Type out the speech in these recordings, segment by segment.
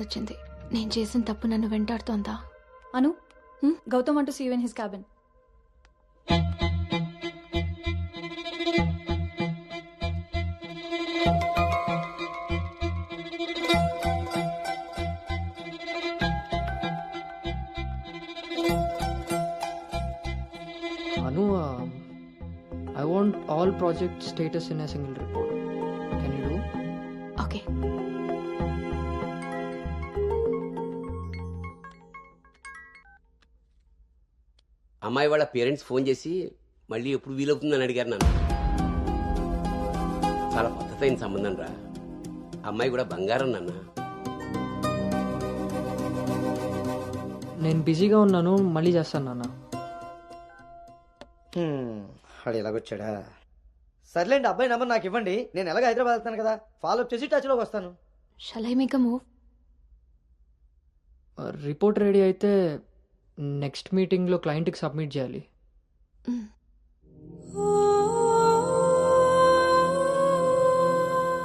వచ్చింది. నేను చేసిన తప్పు నన్ను వెంటాడుతోందా? అను, Gautam want to see you in his cabin. Anu, I want all project status in a single report. Can you do? Okay. అమ్మాయి వాళ్ళ పేరెంట్స్ ఫోన్ చేసి మళ్ళీ ఎప్పుడు వీలవుతుందని అడిగారు నన్ను. చాలా పద్ధతైన సంబంధం రా. అమ్మాయి కూడా బంగారం నాన్న. నేను బిజీగా ఉన్నాను, మళ్ళీ చేస్తాను నాన్న. వాడు ఎలాగొచ్చాడా? సర్లేండి, అబ్బాయి నెంబర్ నాకు ఇవ్వండి. నేను ఎలాగ హైదరాబాద్ వెళ్తాను కదా, ఫాలో అప్ చేసి టచ్లోకి వస్తాను. Shall I make a move? Report ready అయితే నెక్స్ట్ మీటింగ్లో క్లయింట్కి సబ్మిట్ చేయాలి.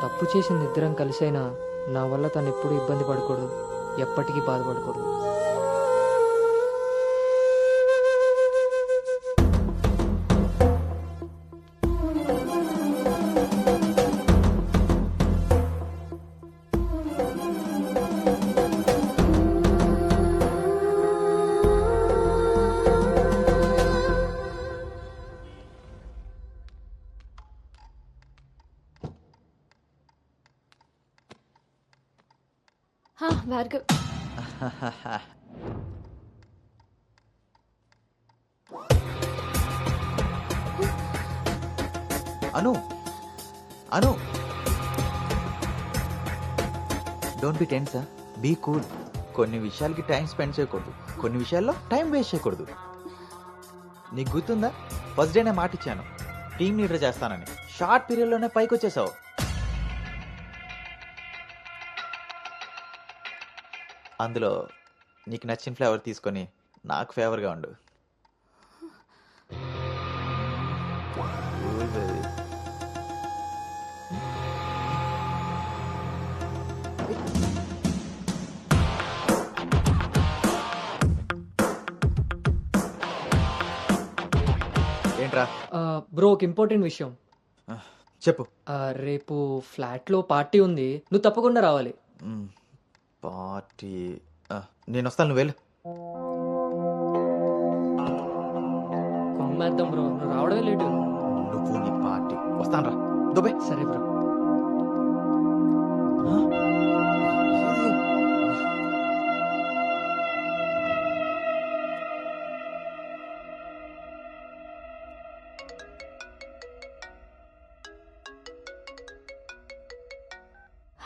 తప్పు చేసింది ఇద్దరం కలిసైనా నా వల్ల తను ఎప్పుడు ఇబ్బంది పడకూడదు, ఎప్పటికీ బాధపడకూడదు. Bhargav, Anu Anu don't be tense, be cool. కొన్ని విషయాలకి టైం స్పెండ్ చేయకూడదు, కొన్ని విషయాల్లో టైం వేస్ట్ చేయకూడదు. నీకు గుర్తుందా, ఫస్ట్ డే నేను మాట ఇచ్చాను టీమ్ లీడర్ చేస్తానని. షార్ట్ పీరియడ్లోనే పైకి వచ్చేసావు. అందులో నీకు నచ్చిన ఫ్లేవర్ తీసుకొని నాకు ఫేవర్గా ఉండు. ఏంట్రా? బ్రో, ఒక ఇంపార్టెంట్ విషయం. చెప్పు. రేపు ఫ్లాట్లో పార్టీ ఉంది, నువ్వు తప్పకుండా రావాలి. పార్టీ? నేను వస్తాను, నువ్వు వెళ్ళు. కొమ్మేద్దాం బ్రో, నువ్వు రావడమే లేటు. నువ్వు నీ పార్టీ. వస్తాను రా, దుబే. సరే బ్రో.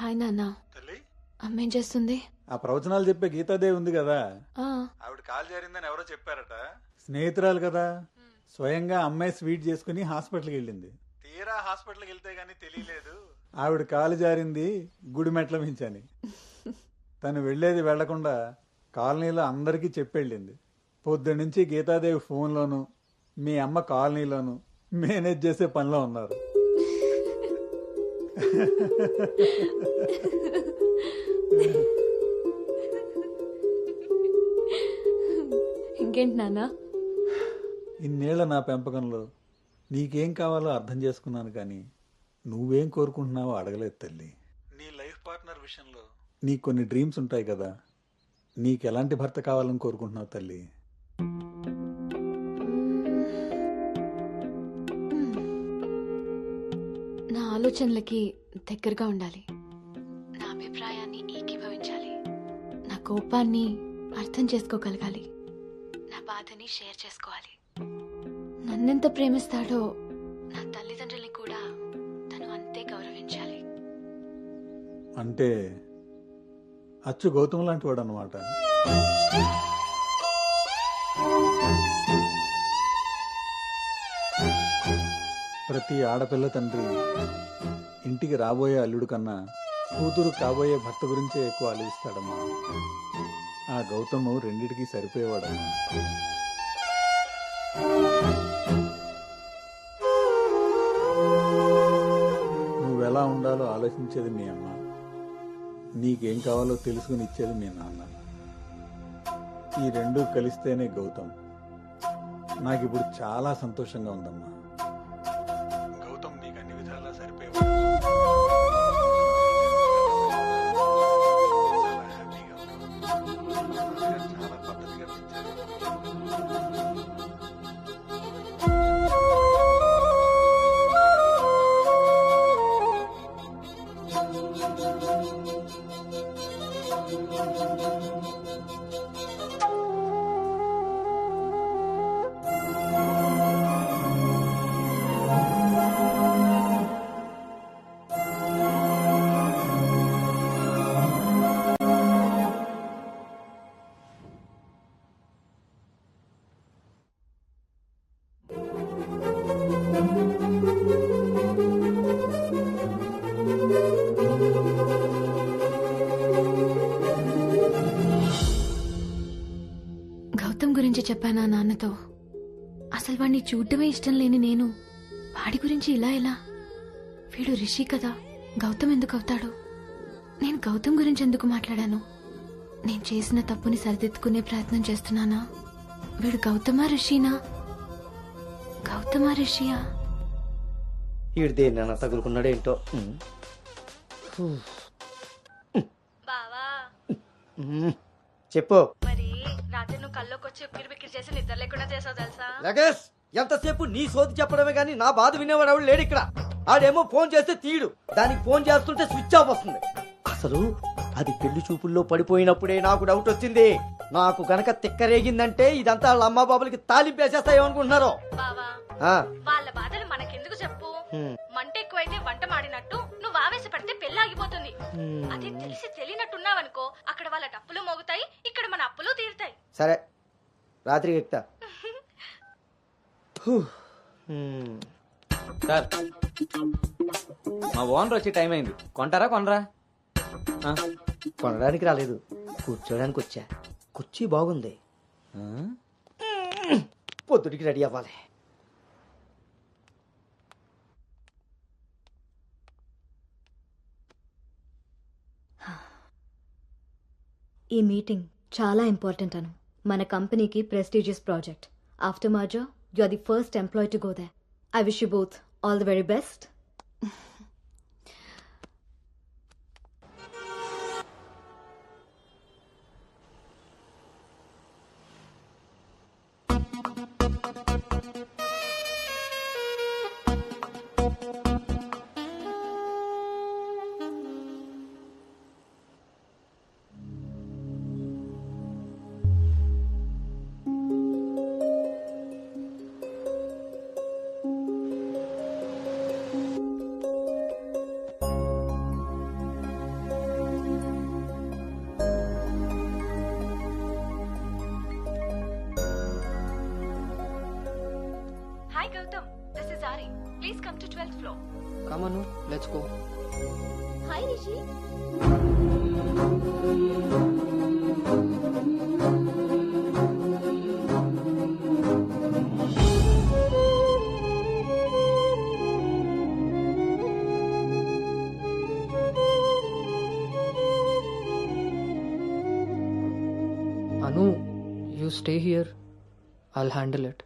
హాయ్ నాన్న. అమ్మేం చేస్తుంది? ఆ ప్రవచనాలు చెప్పే గీతాదేవి ఉంది కదా, ఆ, ఆవిడ కాలు జారిందని ఎవరో చెప్పారట. స్నేహితురాలు కదా, స్వయంగా అమ్మాయి స్వీట్ చేసుకుని హాస్పిటల్కి వెళ్ళింది. తీరా హాస్పిటల్కి వెళ్తే గానీ తెలియలేదు ఆవిడ కాలు జారింది గుడి మెట్ల మించని. తను వెళ్లేది వెళ్లకుండా కాలనీలో అందరికీ చెప్పెళ్ళింది. పొద్దున్నుంచి గీతాదేవి ఫోన్లోను, మీ అమ్మ కాలనీలోను మేనేజ్ చేసే పనిలో ఉన్నారు. ఇంకేంటి నాన్న? ఇన్నేళ్ల నా పెంపకంలో నీకేం కావాలో అర్థం చేసుకున్నాను, కానీ నువ్వేం కోరుకుంటున్నావో అడగలేదు తల్లి. నీ లైఫ్ పార్ట్నర్ విషయంలో నీకు కొన్ని డ్రీమ్స్ ఉంటాయి కదా, నీకు ఎలాంటి భర్త కావాలని కోరుకుంటున్నావు తల్లి? నా ఆలోచనలకి దగ్గరగా ఉండాలి, నా అభిప్రాయాన్ని ఏకీభవించాలి, నా కోపాన్ని అర్థం చేసుకోగలగాలి, నా బాధని షేర్ చేసుకోవాలి. నన్నెంత ప్రేమిస్తాడో నా తల్లిదండ్రుల్ని కూడా తను అంతే గౌరవించాలి. అంటే అచ్చు గౌతమ్ లాంటి వాడు అన్నమాట. ప్రతి ఆడపిల్ల తండ్రి ఇంటికి రాబోయే అల్లుడు కన్నా కూతురు కాబోయే భర్త గురించే ఎక్కువ ఆలోచిస్తాడమ్మా. ఆ గౌతము రెండిటికి సరిపోయేవాడమ్మా. నువ్వెలా ఉండాలో ఆలోచించేది మీ అమ్మ. నీకేం కావాలో తెలుసుకుని ఇచ్చేది మీ నాన్న. ఈ రెండూ కలిస్తేనే గౌతమ్. నాకు ఇప్పుడు చాలా సంతోషంగా ఉందమ్మా. గౌతమ్ నీకు అన్ని విధాలా సరిపోయేవాడు. చాలా హ్యాపీగా ఉన్నావు. చాలా పద్ధతిగా పెంచారు. గౌతమ్ గురించి చెప్పానా నాన్నతో? అసలు వాడిని చూడటమే ఇష్టం లేని నేను వాడి గురించి ఇలా ఎలా? వీడు రిషి కదా, గౌతమ్ ఎందుకు అవుతాడు? నేను గౌతమ్ గురించి ఎందుకు మాట్లాడాను? నేను చేసిన తప్పుని సరిదిద్దుకునే ప్రయత్నం చేస్తున్నానా? వీడు గౌతమా రిషినా? గౌతమా రిషియా? ఈడు దేన్నైనా తగులుకున్నాడేంటో. బావా చెప్పు. మరి రాత్రి నువ్వు కల్లోకి వచ్చి ఉక్కిరి బిక్కిరి చేసి నిద్ర లేకుండా చేసావు తెలుసా? లగేష్, ఎంతసేపు నీ సోది చెప్పడమే గానీ నా బాధ వినేవాడు ఎవడు లేడు ఇక్కడ. ఆడేమో ఫోన్ చేస్తే తీయడు, దానికి ఫోన్ చేస్తుంటే స్విచ్ ఆఫ్ వస్తుంది. అసలు అది పెళ్లి చూపుల్లో పడిపోయినప్పుడే నాకు డౌట్ వచ్చింది. నాకు గనక తిక్కరేగిందంటే ఇదంతా వాళ్ళ అమ్మా బాబులకి తాలింపేసేస్తాయేమనుకుంటున్నారో. బావా వాళ్ళ బాధలు మనకెందుకు చెప్పు? మంట ఎక్కువైతే వంట మాడినట్టు నువ్వు ఆవేశపడితే పెళ్లి ఆగిపోతుంది. అది తెలిసి తెలియనట్టున్నావనుకో, అక్కడ వాళ్ళ డప్పులు మోగుతాయి, ఇక్కడ మన అప్పులు తీరుతాయి. సరే, రాత్రికి ఎక్కుతా. సార్, మా ఓనర్ వచ్చే టైం అయింది. కొంటారా కొనరా? కొనడానికి రాలేదు, కూర్చోడానికి వచ్చా. కుర్చీ బాగుంది, పొద్దుటికి రెడీ అవ్వాలి. ఈ మీటింగ్ చాలా ఇంపార్టెంట్ అను. మన కంపెనీకి prestigious project. After merger you are the first employee to go there. I wish you both all the very best. Hi Gautam, this is Ari. Please come to 12th floor. Come Anu, let's go. Hi Rishi. Anu, you stay here. I'll handle it.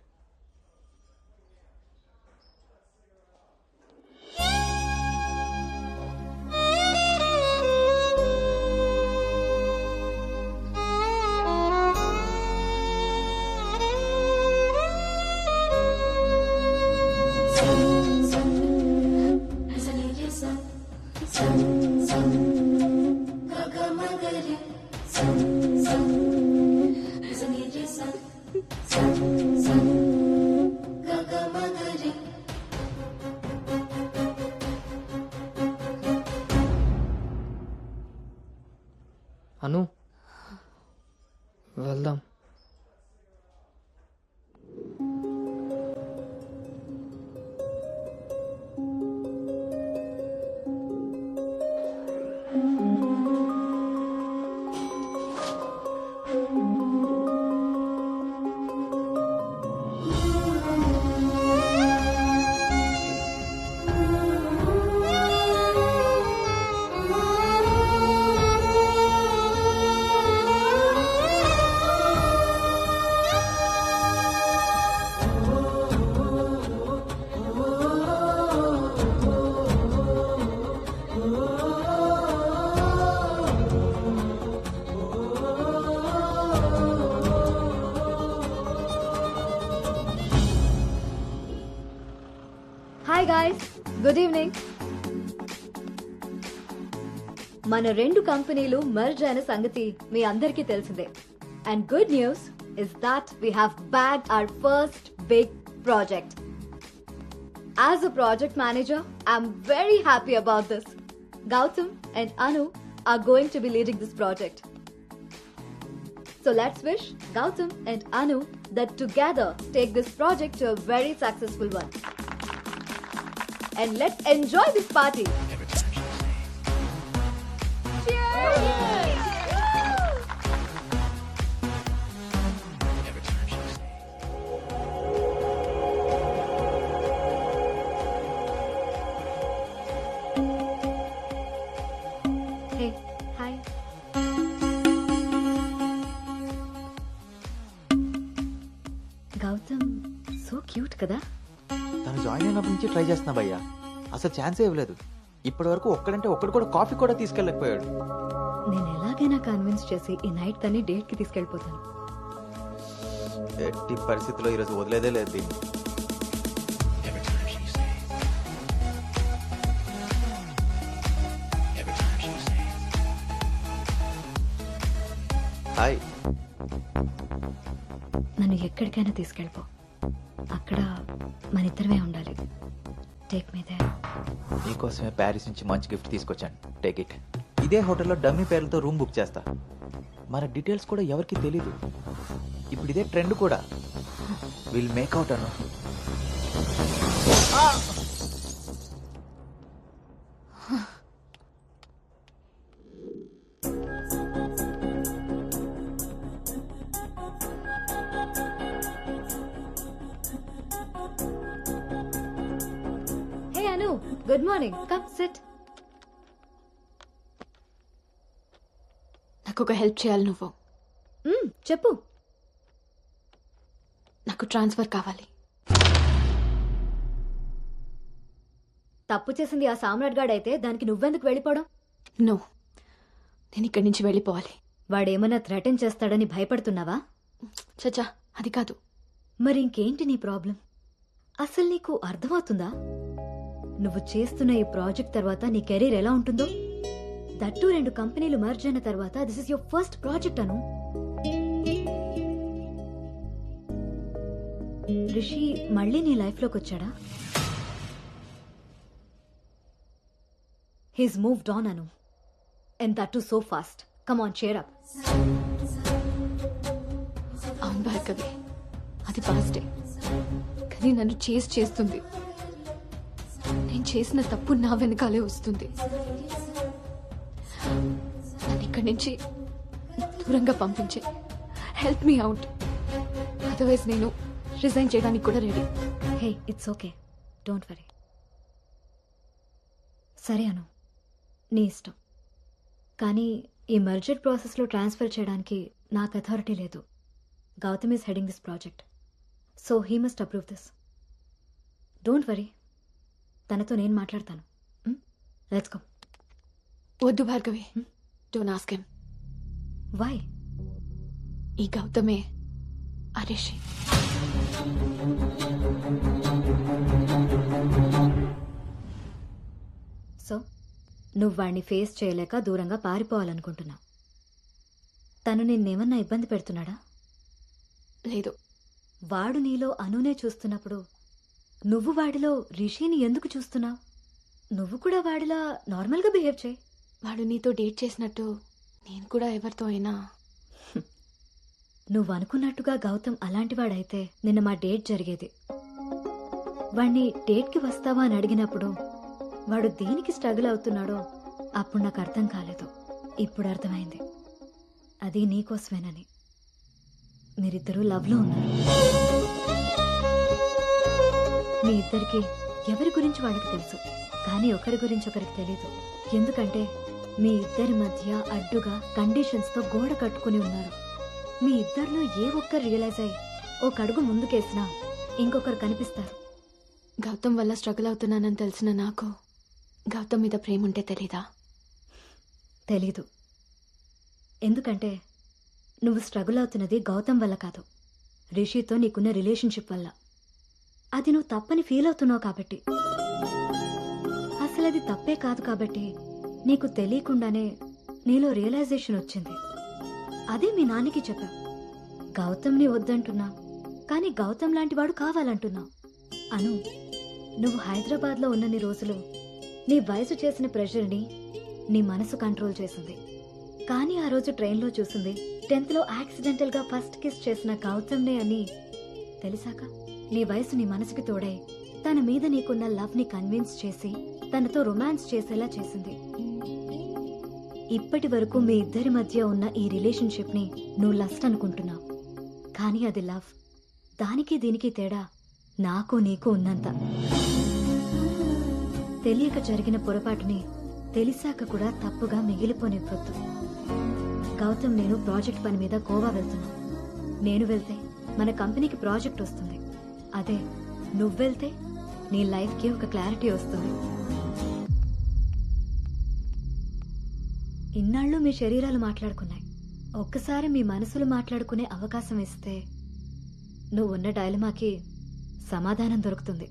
Anu, వెళ్దాం. Hi guys, good evening. మన రెండు కంపెనీలు merge అయిన సంగతి మీ అందరికీ తెలిసిందే. And good news is that we have bagged our first big project. As a project manager, I'm very happy about this. Gautam and Anu are going to be leading this project. So let's wish Gautam and Anu that together take this project to a very successful one. And let's enjoy this party. Hey, hi. Gautam, so cute కదా? తను join అయినప్పటి నుంచి try చేస్తున్నా భయ్యా, అసలు ఛాన్సే ఇవ్వలేదు. ఇప్పటి వరకు ఒక్కడంటే ఒక్కడు కూడా కాఫీ కూడా తీసుకెళ్ళకపోయాడు. నేను ఎలాగైనా కన్విన్స్ చేసి ఈ నైట్ తన్ని డేట్ కి తీసుకెళ్ళిపోతాను. ఎట్టి పరిస్థితిలో ఈరోజు వదిలేదే లేదు దీన్ని. హాయ్. నన్ను ఎక్కడికైనా తీసుకెళ్ళిపో, అక్కడ మన ఇద్దరమే ఉండాలి. Take me there. నీకోసమే ప్యారిస్ నుంచి మంచి గిఫ్ట్ తీసుకొచ్చాను, టేక్ ఇట్. ఇదే హోటల్లో డమ్మీ పేర్లతో రూమ్ బుక్ చేస్తా. మన డీటెయిల్స్ కూడా ఎవరికి తెలీదు. ఇప్పుడు ఇదే ట్రెండ్ కూడా. Will make out Anu. Hey Anu, good morning. Come sit. నాకు ఒక హెల్ప్ చేయాలి నువ్వు. చెప్పు. నాకు ట్రాన్స్ఫర్ కావాలి. తప్పు చేసింది ఆ సామ్రాట్ గాడు అయితే దానికి నువ్వెందుకు వెళ్ళిపోవడం? నో, నేను ఇక్కడి నుంచి వెళ్ళిపోవాలి. వాడేమన్నా థ్రెటన్ చేస్తాడని భయపడుతున్నావా? చచ్చా, అది కాదు. మరి ఇంకేంటి నీ ప్రాబ్లం? అసలు నీకు అర్థమవుతుందా నువ్వు చేస్తున్న ఈ ప్రాజెక్ట్ తర్వాత నీ కెరీర్ ఎలా ఉంటుందో? దట్టు 2 కంపెనీలు మర్జ్ అయిన తర్వాత this is your first project Anu. Rishi మళ్ళీ నీ లైఫ్ లోకి వచ్చాడా? He's moved on Anu, and that too so fast. Come on, cheer up. అవును భార్గవి, అది పాస్టే. కానీ నన్ను చేస్తుంది. నేను చేసిన తప్పు నా వెనకాలే వస్తుంది. నన్ను ఇక్కడి నుంచి దూరంగా పంపించే. హెల్ప్ మీ అవుట్, అదర్వైజ్ నేను రిజైన్ చేయడానికి కూడా ready. Hey, it's okay, don't worry. సరే అను, నీ ఇష్టం. కానీ ఈ మర్జర్ ప్రాసెస్లో ట్రాన్స్ఫర్ చేయడానికి నాకు అథారిటీ లేదు. Gautam is heading this project, so he must approve this. Don't worry, తనతో నేను మాట్లాడతాను. Let's go. వద్దు Bhargavi, don't ask him. Why? ఈ గౌతమే ఆ రిషి. సో నువ్వు వాడిని ఫేస్ చేయలేక దూరంగా పారిపోవాలనుకుంటున్నావు. తను నిన్నేమన్నా ఇబ్బంది పెడుతున్నాడా? లేదు. వాడు నీలో అనునే చూస్తున్నప్పుడు నువ్వు వాడిలో రిషిని ఎందుకు చూస్తున్నావు? నువ్వు కూడా వాడిలా నార్మల్గా బిహేవ్ చేయి. వాడు నీతో డేట్ చేసినట్టు నేను కూడా ఎవరితో అయినా. నువ్వు అనుకున్నట్టుగా గౌతమ్ అలాంటి వాడైతే నిన్న మా డేట్ జరిగేది. వాణ్ణి డేట్కి వస్తావా అని అడిగినప్పుడు వాడు దేనికి స్ట్రగుల్ అవుతున్నాడో అప్పుడు నాకు అర్థం కాలేదు. ఇప్పుడు అర్థమైంది, అది నీకోసమేనని. మీరిద్దరూ లవ్లో ఉన్నారు. మీ ఇద్దరికి ఎవరి గురించి వాళ్ళకి తెలుసు, కానీ ఒకరి గురించి ఒకరికి తెలీదు. ఎందుకంటే మీ ఇద్దరి మధ్య అడ్డుగా కండిషన్స్తో గోడ కట్టుకుని ఉన్నారు. మీ ఇద్దరిలో ఏ ఒక్కరు రియలైజ్ అయ్యి ఒక అడుగు ముందుకేసినా ఇంకొకరు కనిపిస్తారు. గౌతమ్ వల్ల స్ట్రగుల్ అవుతున్నానని తెలిసిన నాకు గౌతమ్ మీద ప్రేమ ఉంటే తెలీదా? తెలీదు. ఎందుకంటే నువ్వు స్ట్రగుల్ అవుతున్నది గౌతమ్ వల్ల కాదు, రిషితో నీకున్న రిలేషన్షిప్ వల్ల. అది నువ్వు తప్పని ఫీల్ అవుతున్నావు కాబట్టి. అసలది తప్పే కాదు కాబట్టి నీకు తెలియకుండానే నీలో రియలైజేషన్ వచ్చింది. అదే మీ నాన్నకి చెప్పా. గౌతమ్ని వద్దంటున్నా, కానీ గౌతమ్ లాంటి వాడు కావాలంటున్నా. అను, నువ్వు హైదరాబాద్లో ఉన్నన్ని రోజులు నీ వయసు చేసిన ప్రెషర్ని నీ మనసు కంట్రోల్ చేసింది. కానీ ఆ రోజు ట్రైన్లో చూసింది 10th లో యాక్సిడెంటల్గా ఫస్ట్ కిస్ చేసిన గౌతమ్నే అని తెలిసాక నీ వయసు ని మనసుకి తోడై తన మీద నీకున్న లవ్ ని కన్విన్స్ చేసి తనతో రొమాన్స్ చేసేలా చేసింది. ఇప్పటి వరకు మీ ఇద్దరి మధ్య ఉన్న ఈ రిలేషన్షిప్ ని నువ్వు లస్ట్ అనుకుంటున్నావు, కానీ అది లవ్. దానికి దీనికి తేడా నాకు నీకు ఉన్నంత. తెలియక జరిగిన పొరపాటుని తెలిసాక కూడా తప్పుగా మిగిలిపోనివ్వద్దు. గౌతమ్ నేను ప్రాజెక్ట్ పని మీద గోవా వెళ్తున్నా. నేను వెళ్తే మన కంపెనీకి ప్రాజెక్ట్ వస్తుంది. అదే నువ్వెళ్తే నీ లైఫ్కి ఒక క్లారిటీ వస్తుంది. ఇన్నాళ్ళు మీ శరీరాలు మాట్లాడుకున్నాయి. ఒక్కసారి మీ మనసులు మాట్లాడుకునే అవకాశం ఇస్తే నువ్వున్న డైలమాకి సమాధానం దొరుకుతుంది.